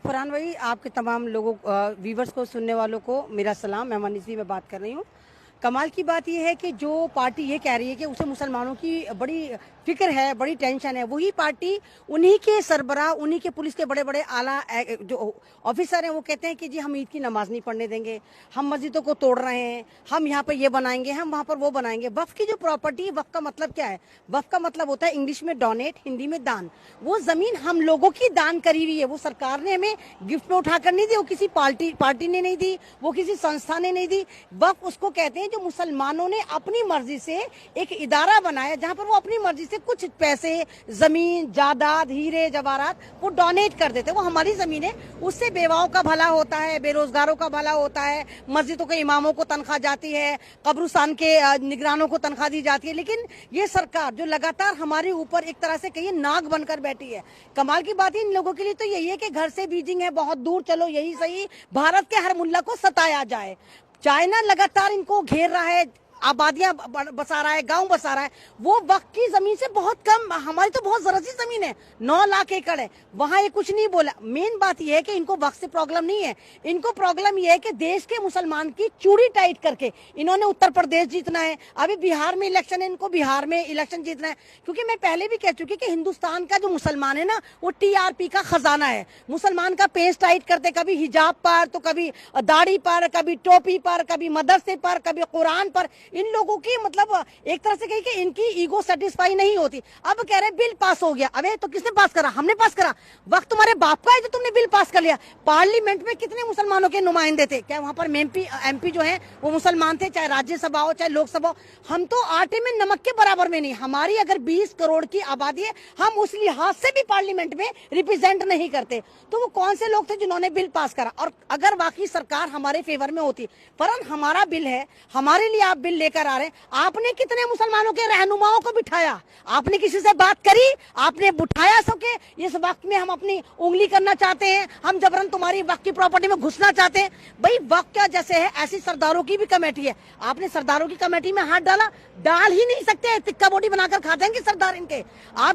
फरहान भाई, आपके तमाम लोगों व्यूवर्स को, सुनने वालों को मेरा सलाम। मैं मनीषी में बात कर रही हूँ। कमाल की बात यह है कि जो पार्टी ये कह रही है कि उसे मुसलमानों की बड़ी फिक्र है, बड़ी टेंशन है, वही पार्टी उन्हीं के सरबराह, उन्हीं के पुलिस के बड़े बड़े आला जो ऑफिसर हैं वो कहते हैं कि जी हम ईद की नमाज नहीं पढ़ने देंगे, हम मस्जिदों को तोड़ रहे हैं, हम यहाँ पर ये बनाएंगे, हम वहाँ पर वो बनाएंगे। वक्फ की जो प्रॉपर्टी, वक्फ का मतलब क्या है? वक्फ का मतलब होता है इंग्लिश में डोनेट, हिंदी में दान। वो जमीन हम लोगों की दान करी हुई है। वो सरकार ने हमें गिफ्ट में उठाकर नहीं दी, वो किसी पार्टी ने नहीं दी, वो किसी संस्था ने नहीं दी। वक्फ उसको कहते हैं जो मुसलमानों ने अपनी मर्जी से एक इदारा बनाया, जहां पर वो अपनी मर्जी से कुछ पैसे, जमीन, जायदाद, हीरे जवाहरात वो डोनेट कर देते। वो हमारी जमीन है, उससे बेवाओं का भला होता है, बेरोजगारों का भला होता है, मस्जिदों के इमामों को तनख्वाह जाती है, कब्रिस्तान के निगरानों को तनख्वाह दी जाती है। लेकिन ये सरकार जो लगातार हमारे ऊपर एक तरह से कहिए नाग बनकर बैठी है। कमाल की बात इन लोगों के लिए तो यही है कि घर से बीजिंग है, बहुत दूर चलो, यही सही, भारत के हर मुल्ला को सताया जाए। चाइना लगातार इनको घेर रहा है, आबादियां बसा रहा है, गांव बसा रहा है। वो वक्त की जमीन से बहुत कम, हमारी तो बहुत जरा सी जमीन है, 9 लाख एकड़ है, वहां ये कुछ नहीं बोला। मेन बात ये है कि इनको वक्त से प्रॉब्लम नहीं है, इनको प्रॉब्लम ये है कि देश के मुसलमान की चूड़ी टाइट करके इन्होंने उत्तर प्रदेश जीतना है। अभी बिहार में इलेक्शन है, इनको बिहार में इलेक्शन जीतना है। क्योंकि मैं पहले भी कह चुकी कि हिंदुस्तान का जो मुसलमान है ना, वो TRP का खजाना है। मुसलमान का पेज टाइट करते, कभी हिजाब पर, तो कभी दाढ़ी पर, कभी टोपी पर, कभी मदरसे पर, कभी कुरान पर। इन लोगों की मतलब एक तरह से कही कि इनकी ईगो सेटिस्फाई नहीं होती। अब कह रहे बिल पास हो गया। अबे तो किसने पास करा? हमने पास करा। वक्त तुम्हारे बाप का है जो तुमने बिल पास कर लिया। पार्लियामेंट में कितने मुसलमानों के नुमाइंदे थे? क्या वहां पर MP जो है वो मुसलमान थे? चाहे राज्यसभा हो, चाहे लोकसभा हो। हम तो आटे में नमक के बराबर में नहीं। हमारी अगर 20 करोड़ की आबादी है, हम उस लिहाज से भी पार्लियामेंट में रिप्रेजेंट नहीं करते। तो वो कौन से लोग थे जिन्होंने बिल पास करा? और अगर बाकी सरकार हमारे फेवर में होती, पर हमारा बिल है, हमारे लिए आप बिल लेकर आ रहे हैं। आपने कितने मुसलमानों के रहनुमाओं को बिठाया? आपने किसी से बात करी? आपने बिठाया सबके? इस वक्त में हम अपनी उंगली करना चाहते हैं, हम जबरन तुम्हारी वक्त की प्रॉपर्टी में घुसना चाहते हैं। भाई वक्त क्या जैसे है, ऐसी सरदारों की भी कमेटी है। आपने सरदारों की कमेटी में हाथ डाला? डाल ही नहीं सकते, टिक्का बोटी बनाकर खा देंगे सरदार इनके। आप